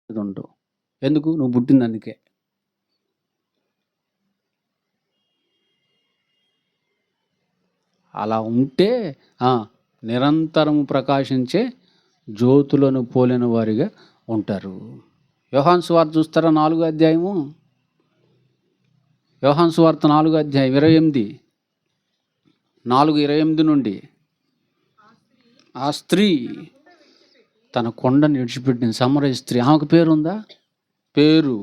ఉండవు. ఎందుకు? నువ్వు పుట్టింది అందుకే. అలా ఉంటే నిరంతరం ప్రకాశించే జ్యోతులను పోలిన వారిగా ఉంటారు. యోహాను సువార్త చూస్తారా? 4వ అధ్యాయము. యోహాను సువార్త 4వ అధ్యాయం 28, 4:28 నుండి. ఆ స్త్రీ తన కొండను విడిచిపెట్టింది. సమరయ స్త్రీ. ఆమెకు పేరుందా? పేరు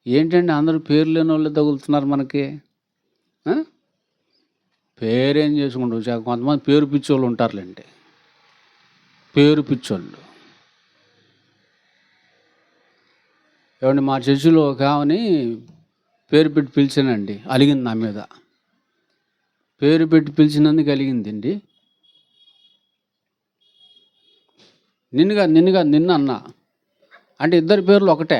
ఏంటండి? అందరూ పేరు లేని వాళ్ళు తగులుతున్నారు మనకి. పేరేం చేసుకుంటారు? కొంతమంది పేరు పిచ్చోళ్ళు ఉంటారులేండి. పేరు పిచ్చోళ్ళు. ఏమండి, మా చర్చిలో ఒక ఆమెని పేరు పెట్టి పిలిచానండి. అలిగింది నా మీద. పేరు పెట్టి పిలిచినందుకు అలిగిందండి. నిన్ను అన్నా అంటే ఇద్దరి పేర్లు ఒకటే.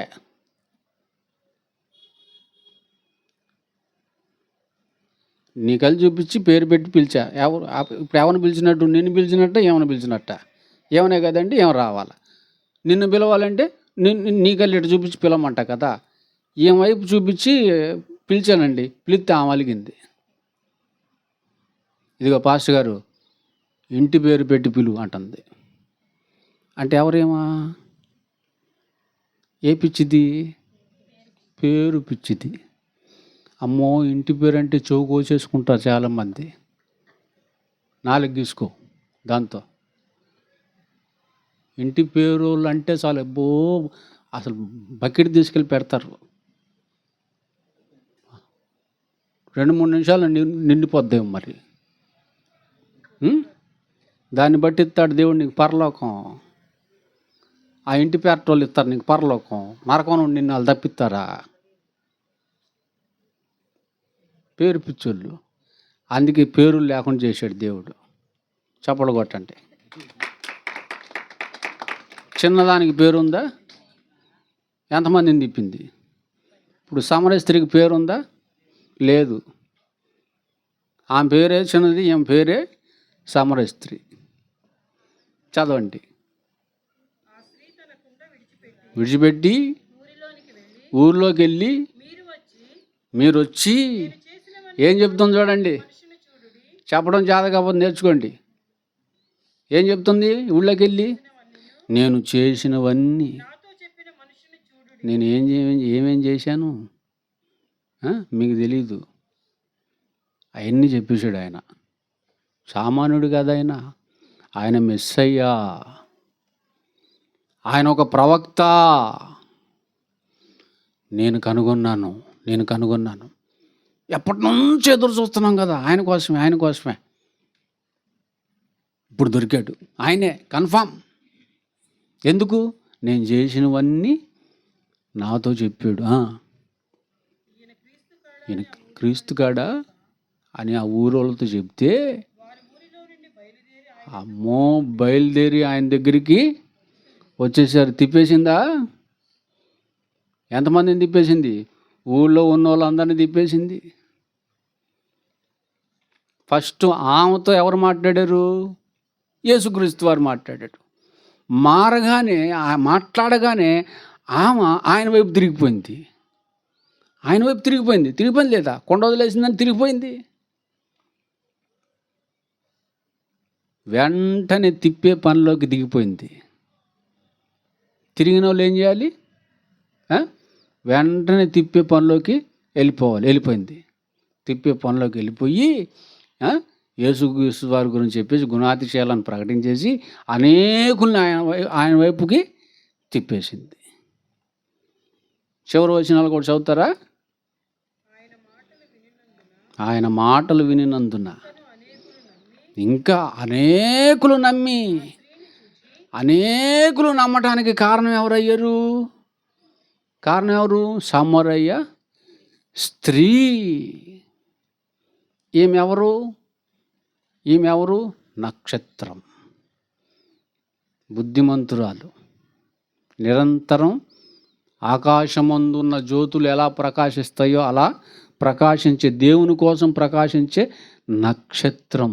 నీ కళ్ళు చూపించి పేరు పెట్టి పిలిచా. ఇప్పుడు ఎవరిని పిలిచినట్టు? నిన్ను పిలిచినట్ట, ఏమైనా పిలిచినట్ట? ఏమనే కదండి, ఏమ రావాలి. నిన్ను పిలవాలంటే నీ కళ్ళు ఇటు చూపించి పిలవమంట కదా. ఏం వైపు చూపించి పిలిచానండి. పిలిస్తే ఆమె అలిగింది. ఇదిగో పాస్టర్ గారు, ఇంటి పేరు పెట్టి పిలువు అంటుంది. అంటే ఎవరేమా? ఏ పిచ్చిది? పేరు పిచ్చిది. అమ్మో, ఇంటి పేరు అంటే చెవు కోసేసుకుంటారు చాలామంది. 4 గీసుకో దాంతో. ఇంటి పేరు అంటే చాలు, అబ్బో అసలు బకెట్ తీసుకెళ్ళి పెడతారు. 2-3 నిమిషాలు నిండిపోద్దేమో మరి. దాన్ని బట్టి ఇస్తాడు దేవుడు నీకు పరలోకం. ఆ ఇంటి పేరటోళ్ళు ఇస్తారు నీకు పరలోకం. నరకం నుండి నిన్ను వాళ్ళు తప్పిస్తారా? పేరు పిచ్చోళ్ళు. అందుకే పేరు లేకుండా చేశాడు దేవుడు. చప్పలు కొట్టండి. చిన్నదానికి పేరుందా? ఎంతమందిని తిప్పింది? ఇప్పుడు సమరయ స్త్రీకి పేరుందా? లేదు. ఆమె పేరే చిన్నది, ఈమె పేరే సమరయ స్త్రీ. చదవండి. విడిచిపెట్టి ఊర్లోకి వెళ్ళి మీరు వచ్చి ఏం చెప్తుంది చూడండి. చెప్పడం చేత కాకపోతే నేర్చుకోండి. ఏం చెప్తుంది? ఊళ్ళోకి వెళ్ళి నేను చేసినవన్నీ, నేను ఏమేం చేశాను మీకు తెలీదు. అవన్నీ చెప్పేశాడు ఆయన. సామాన్యుడు కాదు ఆయన. ఆయన మెస్సయ్యా. ఆయన ఒక ప్రవక్త. నేను కనుగొన్నాను. ఎప్పటి నుంచి ఎదురు చూస్తున్నాం కదా ఆయన కోసమే. ఇప్పుడు దొరికాడు. ఆయనే కన్ఫామ్. ఎందుకు? నేను చేసినవన్నీ నాతో చెప్పాడు. ఈయన క్రీస్తు కాడా అని ఆ ఊరోళ్ళతో చెప్తే, అమ్మో, బయలుదేరి ఆయన దగ్గరికి వచ్చేసారు. తిప్పేసిందా? ఎంతమందిని తిప్పేసింది? ఊళ్ళో ఉన్న వాళ్ళందరినీ తిప్పేసింది. ఫస్ట్ ఆమెతో ఎవరు మాట్లాడారు? యేసుక్రీస్తు వారు మాట్లాడాడు. మాట్లాడగానే ఆమె ఆయన వైపు తిరిగిపోయింది. తిరిగిపోయింది లేదా? కొండ వదిలేసిందని తిరిగిపోయింది. వెంటనే తిప్పే పనిలోకి దిగిపోయింది. తిరిగిన వాళ్ళు ఏం చేయాలి? వెంటనే తిప్పే పనిలోకి వెళ్ళిపోయింది. తిప్పే పనిలోకి వెళ్ళిపోయి యేసుక్రీస్తు వారి గురించి చెప్పేసి గుణాతిశయాలను ప్రకటించేసి అనేకుల్ని ఆయన వైపుకి తిప్పేసింది. చివరి వచనాలు కూడా చదువుతారా? ఆయన మాటలు వినినందున ఇంకా అనేకులు నమ్మటానికి కారణం ఎవరయ్యారు? సమరయ స్త్రీ. ఈమెవరు? నక్షత్రం. బుద్ధిమంతురాలు. నిరంతరం ఆకాశమందున్న జ్యోతులు ఎలా ప్రకాశిస్తాయో అలా ప్రకాశించే, దేవుని కోసం ప్రకాశించే నక్షత్రం.